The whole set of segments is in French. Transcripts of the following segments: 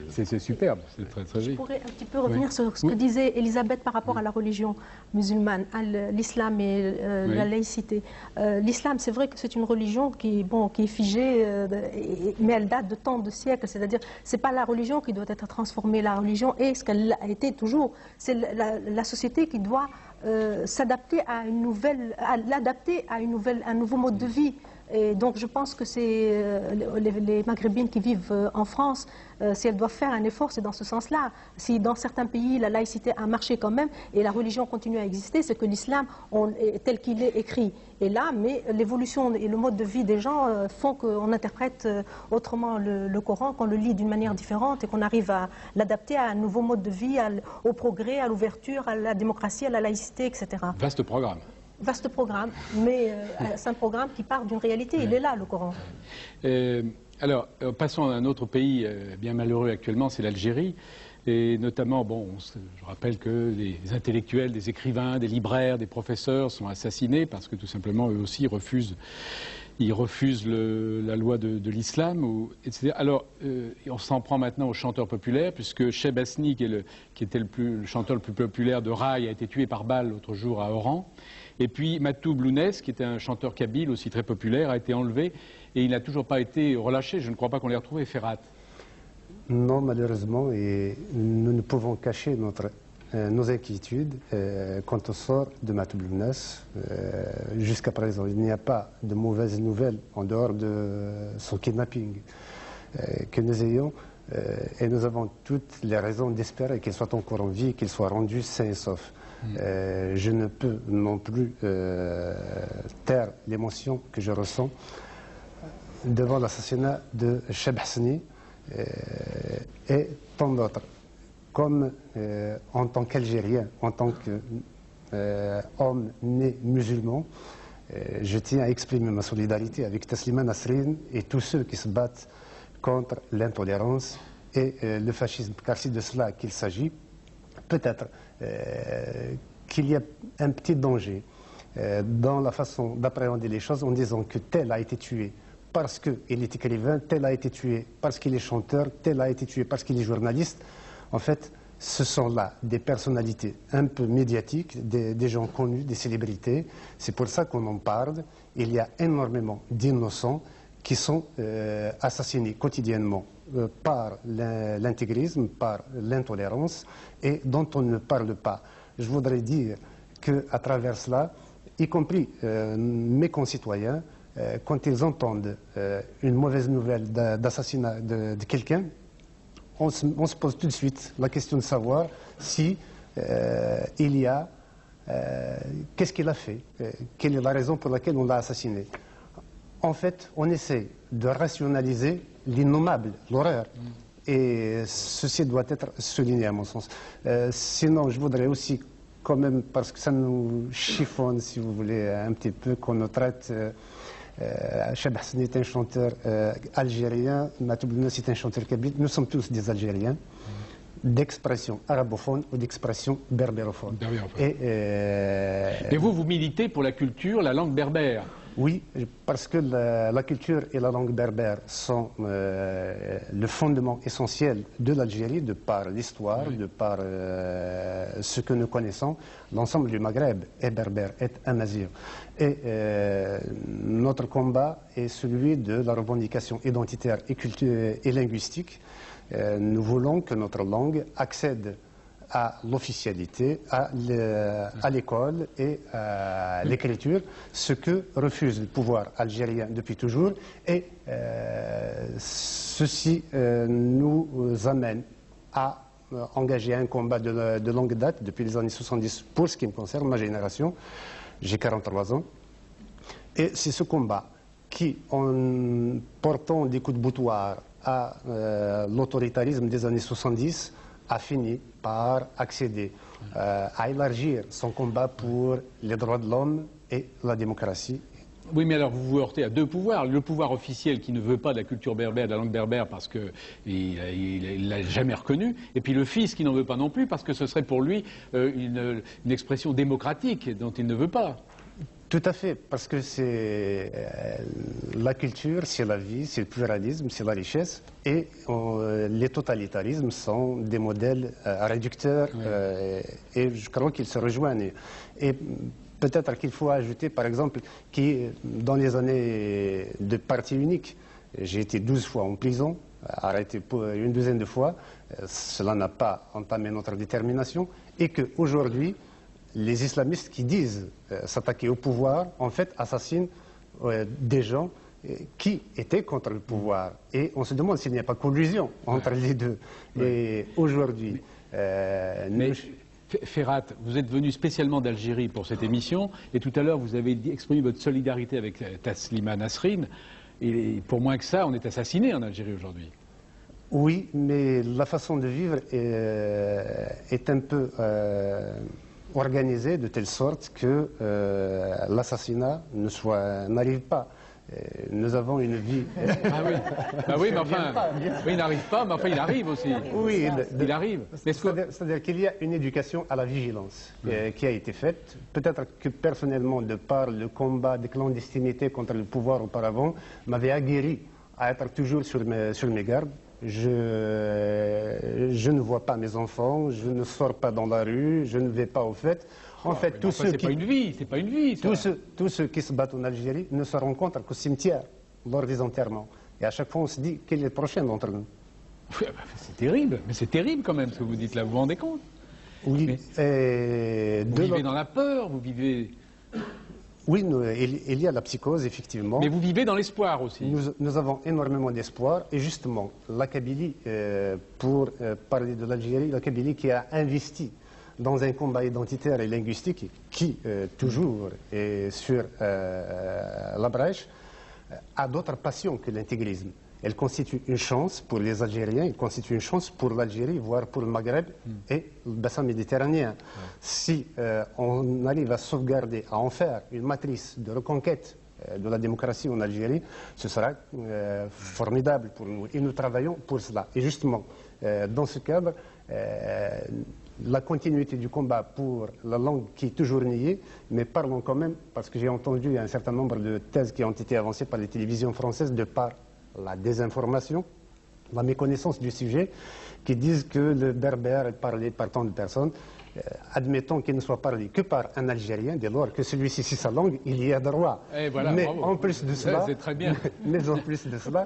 C'est superbe, c'est très tragique. Je pourrais un petit peu revenir sur ce que disait Elisabeth par rapport à la religion musulmane, l'islam et la laïcité. L'islam, c'est vrai que c'est une religion qui est figée, mais elle date de tant de siècles. C'est-à-dire, c'est pas la religion qui doit être transformée. La religion est ce qu'elle a été toujours. C'est la société qui doit s'adapter à une nouvelle, l'adapter à un nouveau mode de vie. Et donc je pense que c'est les Maghrébines qui vivent en France, si elles doivent faire un effort, c'est dans ce sens-là. Si dans certains pays la laïcité a marché quand même et la religion continue à exister, c'est que l'islam tel qu'il est écrit est là, mais l'évolution et le mode de vie des gens font qu'on interprète autrement le Coran, qu'on le lit d'une manière différente et qu'on arrive à l'adapter à un nouveau mode de vie, au progrès, à l'ouverture, à la démocratie, à la laïcité, etc. Vaste programme. Vaste programme, mais c'est un programme qui part d'une réalité. Il est là, le Coran. Alors, passons à un autre pays bien malheureux actuellement, c'est l'Algérie. Et notamment, je rappelle que des intellectuels, des écrivains, des libraires, des professeurs sont assassinés parce que tout simplement, eux aussi, ils refusent la loi de l'islam, etc. Alors, on s'en prend maintenant aux chanteurs populaires, puisque Cheb Hasni, qui était le chanteur le plus populaire de Raï, a été tué par balle l'autre jour à Oran. Et puis Matou Blounès, qui était un chanteur kabyle aussi très populaire, a été enlevé et il n'a toujours pas été relâché. Je ne crois pas qu'on l'ait retrouvé, Ferhat. Non, malheureusement, et nous ne pouvons cacher nos inquiétudes quant au sort de Matou Blounès. Jusqu'à présent, il n'y a pas de mauvaises nouvelles en dehors de son kidnapping que nous ayons. Et nous avons toutes les raisons d'espérer qu'il soit encore en vie et qu'il soit rendu sain et sauf. Je ne peux non plus taire l'émotion que je ressens devant l'assassinat de Cheb Hasni et tant d'autres. Comme en tant qu'Algérien, en tant qu'homme né musulman, je tiens à exprimer ma solidarité avec Taslima Nasrin et tous ceux qui se battent contre l'intolérance et le fascisme, car c'est de cela qu'il s'agit. Peut-être qu'il y a un petit danger dans la façon d'appréhender les choses en disant que tel a été tué parce qu'il est écrivain, tel a été tué parce qu'il est chanteur, tel a été tué parce qu'il est journaliste. En fait, ce sont là des personnalités un peu médiatiques, des gens connus, des célébrités. C'est pour ça qu'on en parle. Il y a énormément d'innocents qui sont assassinés quotidiennement par l'intégrisme, par l'intolérance, et dont on ne parle pas. Je voudrais dire qu'à travers cela, y compris mes concitoyens, quand ils entendent une mauvaise nouvelle d'assassinat de quelqu'un, on se pose tout de suite la question de savoir si il y a... qu'est-ce qu'il a fait, quelle est la raison pour laquelle on l'a assassiné. En fait, on essaie de rationaliser l'innommable, l'horreur. Et ceci doit être souligné à mon sens. Sinon, je voudrais aussi, quand même, parce que ça nous chiffonne, si vous voulez, un petit peu, qu'on nous traite... Cheb Hasni est un chanteur algérien, Matou Blounès est un chanteur kabyle. Nous sommes tous des Algériens, d'expression arabophone ou d'expression berbérophone. Et vous militez pour la culture, la langue berbère? Oui, parce que la culture et la langue berbère sont le fondement essentiel de l'Algérie, de par l'histoire, de par ce que nous connaissons. L'ensemble du Maghreb est berbère, est amazigh. Et notre combat est celui de la revendication identitaire et linguistique. Nous voulons que notre langue accède à l'officialité, à l'école et à l'écriture, ce que refuse le pouvoir algérien depuis toujours. Et ceci nous amène à engager un combat de longue date, depuis les années 70, pour ce qui me concerne, ma génération. J'ai 43 ans. Et c'est ce combat qui, en portant des coups de boutoir à l'autoritarisme des années 70, a fini par accéder à élargir son combat pour les droits de l'homme et la démocratie. Oui, mais alors vous vous heurtez à deux pouvoirs. Le pouvoir officiel qui ne veut pas de la culture berbère, de la langue berbère, parce qu'il ne l'a jamais reconnue. Et puis le fils qui n'en veut pas non plus, parce que ce serait pour lui une expression démocratique dont il ne veut pas. Tout à fait, parce que c'est la culture, c'est la vie, c'est le pluralisme, c'est la richesse, et les totalitarismes sont des modèles réducteurs, et je crois qu'ils se rejoignent. Et peut-être qu'il faut ajouter, par exemple, que dans les années de parti unique, j'ai été 12 fois en prison, arrêté pour une douzaine de fois, cela n'a pas entamé notre détermination, et qu'aujourd'hui, les islamistes qui disent s'attaquer au pouvoir, en fait, assassinent des gens qui étaient contre le pouvoir. Et on se demande s'il n'y a pas collusion entre les deux. Et aujourd'hui... Ferhat, vous êtes venu spécialement d'Algérie pour cette émission, et tout à l'heure, vous avez exprimé votre solidarité avec Taslima Nasrin. Et pour moins que ça, on est assassiné en Algérie aujourd'hui. Oui, mais la façon de vivre est un peu... organisé de telle sorte que l'assassinat n'arrive pas. Nous avons une vie... Ah oui, mais enfin, il n'arrive pas, mais enfin il arrive aussi. Oui, il arrive. C'est-à-dire qu'il y a une éducation à la vigilance qui a été faite. Peut-être que personnellement, de par le combat de clandestinité contre le pouvoir auparavant, m'avait aguerri à être toujours sur mes gardes. Je ne vois pas mes enfants, je ne sors pas dans la rue, je ne vais pas au fait. En fait, tous ceux qui... C'est pas une vie, ça. Tous ceux qui se battent en Algérie ne se rencontrent qu'au cimetière, lors des enterrements. Et à chaque fois, on se dit, quel est le prochain d'entre nous? C'est terrible, mais c'est terrible quand même ce que vous dites là, vous vous rendez compte? Oui. Vous vivez dans la peur, vous vivez... Oui, il y a la psychose, effectivement. Mais vous vivez dans l'espoir aussi. Nous avons énormément d'espoir. Et justement, la Kabylie, pour parler de l'Algérie, la Kabylie qui a investi dans un combat identitaire et linguistique qui, toujours, est sur la brèche, a d'autres passions que l'intégrisme. Elle constitue une chance pour les Algériens, elle constitue une chance pour l'Algérie, voire pour le Maghreb et le bassin méditerranéen. Si on arrive à sauvegarder, à en faire une matrice de reconquête de la démocratie en Algérie, ce sera formidable pour nous. Et nous travaillons pour cela. Et justement, dans ce cadre, la continuité du combat pour la langue qui est toujours niée, mais parlons quand même, parce que j'ai entendu un certain nombre de thèses qui ont été avancées par les télévisions françaises de par la désinformation, la méconnaissance du sujet, qui disent que le berbère est parlé par tant de personnes. Admettons qu'il ne soit parlé que par un Algérien, dès lors que celui-ci, c'est sa langue, il y a droit. Voilà, mais bravo. En plus de cela, c'est très bien. Mais en plus de cela,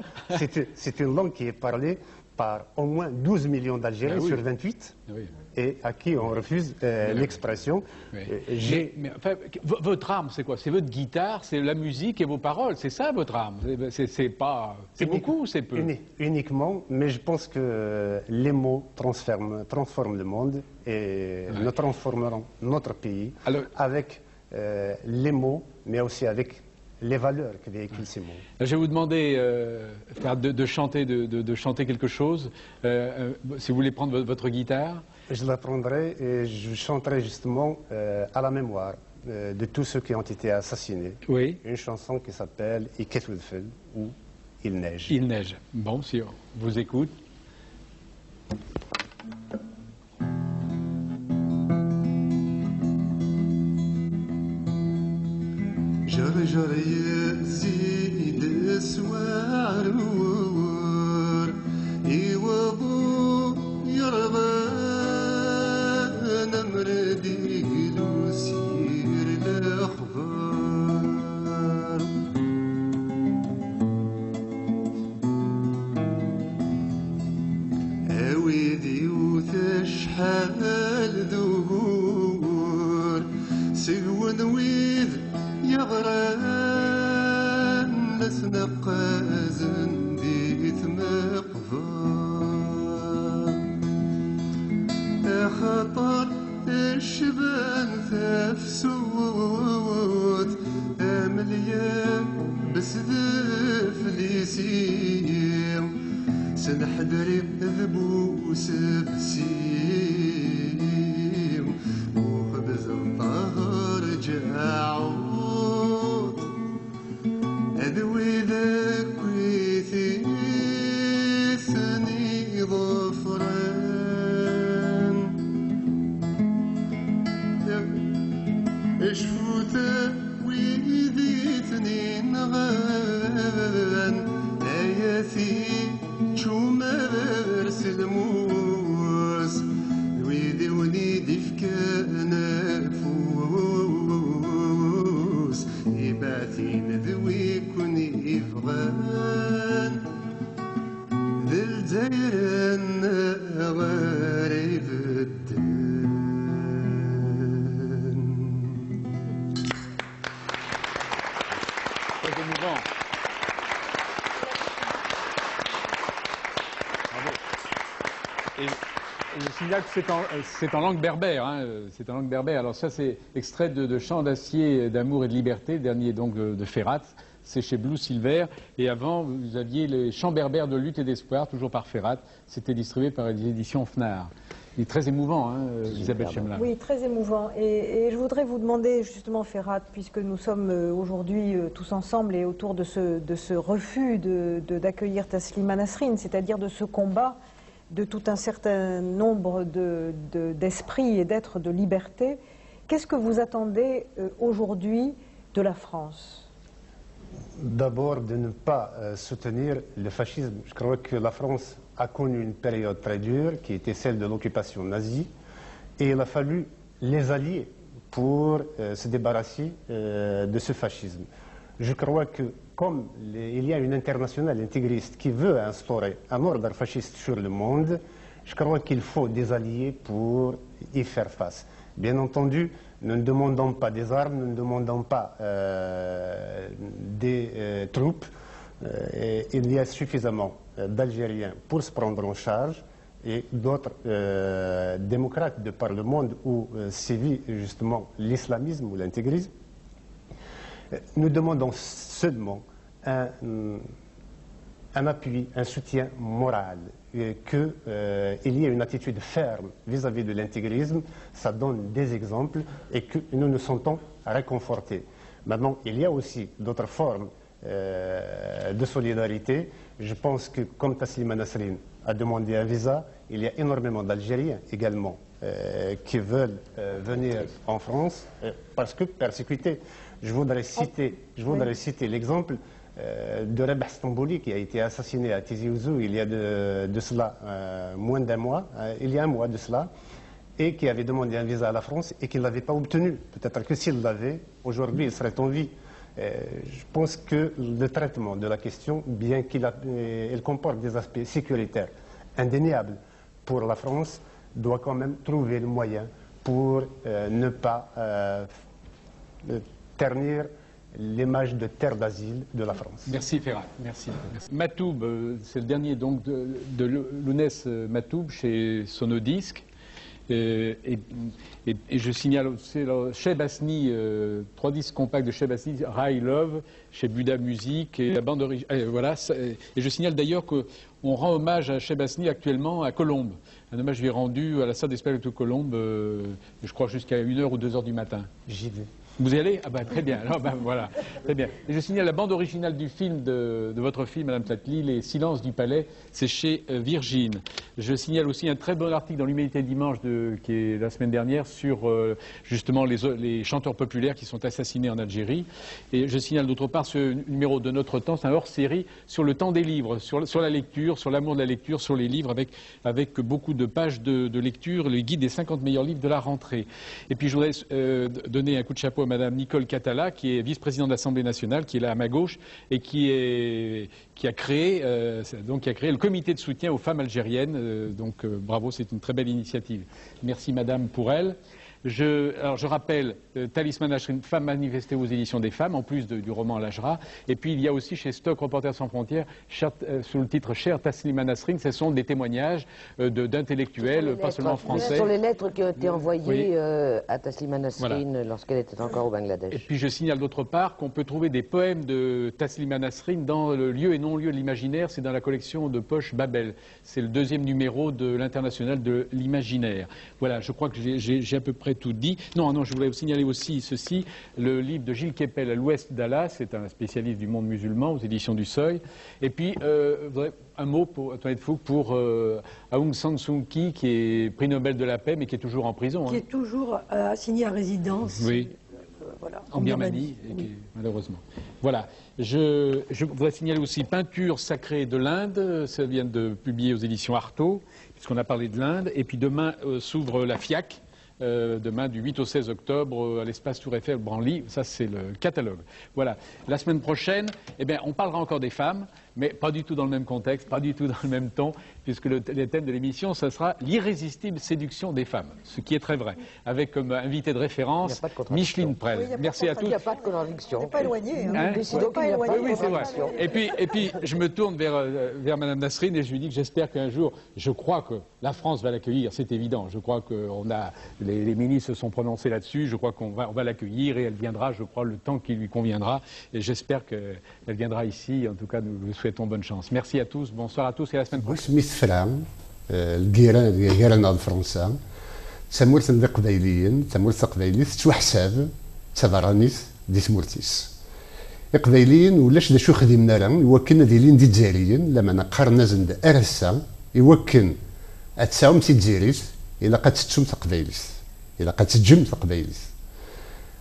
c'est une langue qui est parlée par au moins 12 millions d'Algériens sur 28, et à qui on refuse l'expression. Mais enfin, votre arme, c'est quoi? C'est votre guitare, c'est la musique et vos paroles, c'est ça votre arme? C'est beaucoup ou c'est peu? Uniquement, mais je pense que les mots transforment le monde et nous transformerons notre pays avec les mots, mais aussi avec les valeurs que véhiculent ces mots. Je vais vous demander de chanter quelque chose. Si vous voulez prendre votre guitare. Je la prendrai et je chanterai justement à la mémoire de tous ceux qui ont été assassinés. Oui. Une chanson qui s'appelle Iketwilfel, ou Il neige. Il neige. Bon, si on vous écoute. جرجر يزيد سوار يوابو يرضى نمردي لسير الأخبار أويدي وتشحال ذهور سقون ويذ يغران لسنا قازن ديت مقفار خطر الشبان ثفسوت أمليا بسذف ليسيم سنحدري ذبوس بسيم وخبز الطهر جاعود أذوي ذاك ويثني ظفران اشفوت سنين غان آياتي شو مرس الموس ويدي ونيدي في كنفوس يبعثين ذوي كوني يفغان ذي الجيران غريب الدين. Et je signale que c'est en langue berbère. Hein, c'est en langue berbère. Alors ça, c'est extrait de Chants d'acier, d'amour et de liberté, dernier donc de Ferrat. C'est chez Blue Silver. Et avant, vous aviez les Chants berbères de lutte et d'espoir, toujours par Ferrat. C'était distribué par les éditions Fnard. Il est très émouvant, hein, Isabelle Chemla. Oui, très émouvant. Et je voudrais vous demander justement, Ferrat, puisque nous sommes aujourd'hui tous ensemble et autour de ce refus d'accueillir Taslima Nasrin, c'est-à-dire de ce combat de tout un certain nombre d'esprits et d'êtres de liberté, qu'est-ce que vous attendez aujourd'hui de la France? D'abord, de ne pas soutenir le fascisme. Je crois que la France a connu une période très dure, qui était celle de l'occupation nazie, et il a fallu les allier pour se débarrasser de ce fascisme. Je crois que comme il y a une internationale intégriste qui veut instaurer un ordre fasciste sur le monde, je crois qu'il faut des alliés pour y faire face. Bien entendu, nous ne demandons pas des armes, nous ne demandons pas des troupes. Il y a suffisamment d'Algériens pour se prendre en charge et d'autres démocrates de par le monde où sévit justement l'islamisme ou l'intégrisme. Nous demandons seulement un appui, un soutien moral, qu'il y ait une attitude ferme vis-à-vis de l'intégrisme. Ça donne des exemples et que nous nous sentons réconfortés. Maintenant, il y a aussi d'autres formes de solidarité. Je pense que comme Taslima Nasrin a demandé un visa, il y a énormément d'Algériens également qui veulent venir en France parce que persécutés. Je voudrais citer l'exemple de Rebah Stambouli qui a été assassiné à Tizi Ouzou il y a de cela moins d'un mois, il y a un mois de cela, et qui avait demandé un visa à la France et qui ne l'avait pas obtenu. Peut-être que s'il l'avait, aujourd'hui il serait en vie. Je pense que le traitement de la question, bien qu'il comporte des aspects sécuritaires indéniables pour la France, doit quand même trouver le moyen pour ne pas ternir l'image de terre d'asile de la France. Merci Ferrat, merci. Matoub, c'est le dernier donc de Lounès Matoub chez Sonodisc. Et je signale, c'est Cheb Asni, 3 disques compacts de Cheb Asni, Rai Love, chez Buda Music, et la bande originale. Voilà, et je signale d'ailleurs qu'on rend hommage à Cheb Asni actuellement à Colombes. Un hommage lui est rendu à la salle des spectacles de Colombes, je crois jusqu'à 1h ou 2h du matin. J'y vais. Vous y allez? Ah ben très bien, alors ben voilà, très bien. Et je signale la bande originale du film, de votre film, Madame Tlatli, Les Silences du Palais, c'est chez Virgin. Je signale aussi un très bon article dans l'Humanité Dimanche, qui est la semaine dernière, sur justement les chanteurs populaires qui sont assassinés en Algérie. Et je signale d'autre part ce numéro de Notre Temps, c'est un hors-série sur le temps des livres, sur la lecture, sur l'amour de la lecture, sur les livres, avec beaucoup de pages de lecture, le guide des 50 meilleurs livres de la rentrée. Et puis je voudrais donner un coup de chapeau à Madame Nicole Catala, qui est vice-présidente de l'Assemblée nationale, qui est là à ma gauche, et qui a créé le comité de soutien aux femmes algériennes. Donc bravo, c'est une très belle initiative. Merci Madame pour elle. Alors je rappelle, Talisman Nasrin, Femmes manifestées aux éditions des femmes, en plus du roman Al-Ajra. Et puis il y a aussi chez Stock Reporters sans frontières, sous le titre Cher Taslima Nasrin, ce sont des témoignages d'intellectuels, pas seulement français. Ce sont les lettres qui ont été envoyées à Taslima Nasrin lorsqu'elle était encore au Bangladesh. Et puis je signale d'autre part qu'on peut trouver des poèmes de Taslima Nasrin dans le lieu et non-lieu de l'imaginaire, c'est dans la collection de poche Babel. C'est le 2e numéro de l'International de l'imaginaire. Voilà, je crois que j'ai à peu près tout dit. Non, je voulais vous signaler aussi ceci, le livre de Gilles Kepel, À l'Ouest d'Allah, c'est un spécialiste du monde musulman aux éditions du Seuil. Et puis, un mot pour Antoinette Fouque pour Aung San Suu Kyi, qui est prix Nobel de la paix, mais qui est toujours en prison. Qui est toujours assigné à résidence. Oui. voilà, en Birmanie, malheureusement. Voilà. Je voudrais signaler aussi Peinture sacrée de l'Inde. Ça vient de publier aux éditions Artaud, puisqu'on a parlé de l'Inde. Et puis demain s'ouvre la FIAC. Demain du 8 au 16 octobre à l'espace Tour Eiffel Branly, ça c'est le catalogue. Voilà. La semaine prochaine, eh bien, on parlera encore des femmes, mais pas du tout dans le même contexte, pas du tout dans le même ton, puisque le thème de l'émission, ça sera l'irrésistible séduction des femmes, ce qui est très vrai, avec comme invité de référence Micheline Prel. Oui, merci à tous. Il n'y a pas de contradiction. On n'est pas éloigné. Hein, décidons qu'il n'y a pas de oui, c'est vrai. contradiction. Et puis, je me tourne vers Madame Nasrine et je lui dis que j'espère qu'un jour, je crois que la France va l'accueillir, c'est évident. Je crois qu'on a, les ministres se sont prononcés là-dessus, je crois qu'on va l'accueillir et elle viendra, je crois, le temps qui lui conviendra. Et j'espère qu'elle viendra ici. En tout cas, nous lui souhaitons bonne chance. Merci à tous, bonsoir à tous et à la semaine prochaine. الجيران فرنسا تمورت ذا قبايليين تمورت قبايليت توحساب تبرانيس دي تمورتيس قبايليين ولاش دا شو خدمنا راه يوكلنا ديالين دي الجزائريين لما نقارن زند ارسا يوكل اتساوم تي الجزائريت الا قد تتم تقبايليس الا قد تجم تقبايليس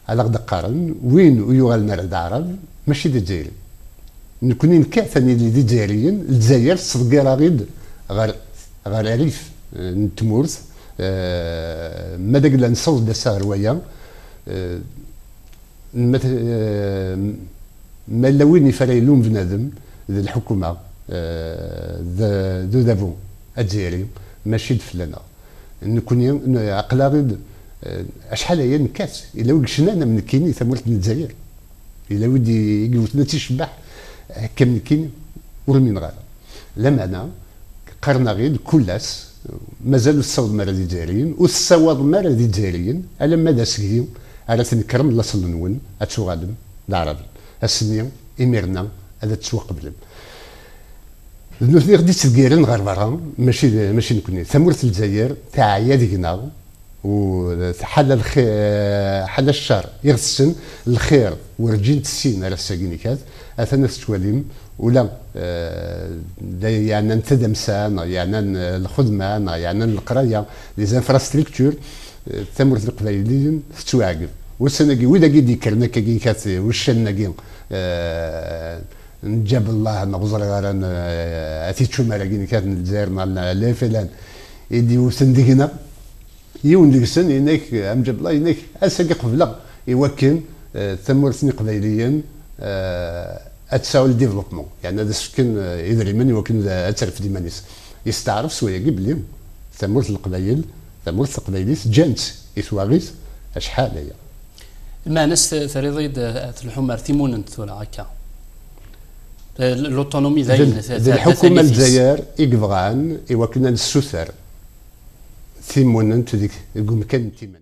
على غدا قارن وين يغالنا العرب ماشي دي الجزائري نكونين كاثني دي الجزائريين الجزائر تصدق راغيد غير عريف نتمورت ما داك لا نصوص دا سهرويا ما لوين يفريلون بنادم ذا الحكومه ذو دافو الجزائري ماشي دفلنا نكون عقلا غير شحال هي نكاس الا وقشنا انا من كيني ثمرت من الجزائر الا ودي قلتنا تيشبح هكا من كيني ورمين غالا لما انا قرنا غير كلاس مازالوا الصوت مال الجزائريين والصواد مال الجزائريين على مدى سكيو على تنكرم لا صلنون اتشو غادم العربي السنيه اميرنا هذا تسوى قبل نوثير دي تسكيرن غير برا ماشي نكوني ثمورت الجزائر تاعيا ديكنا وحال الخير حال الشر يغسن الخير ورجين تسين على الساكينيكات اثنا تتواليم ولا يعني التدمسان يعني الخدمه يعني القرايه لي زانفراستركتور ثمورت القبايليين تتواعقب والسناكي وإذا كي كرنا كي كات والشناكي نجاب الله نغزر غير اتي تشو مالاكين كات الجزائر مع لا فلان يدي وسندقنا يون ديكسن هناك امجاب الله هناك اساكي قبله يوكل ثمورتني قبايليين اتساوي الديفلوبمون يعني هذا السكن يدري من يوكل اتعرف ديمانيس يستعرف سويا قبل ثمورت القبايل ثمورت القبايليس جانت يسواغيس اشحال هي المانس فريضيد الحمار تيمون ولا هكا الاوتونومي ذاين الحكومه الجزائر يقبغان يوكلنا السوسر ثيمون انت ديك يقوم كان تيماني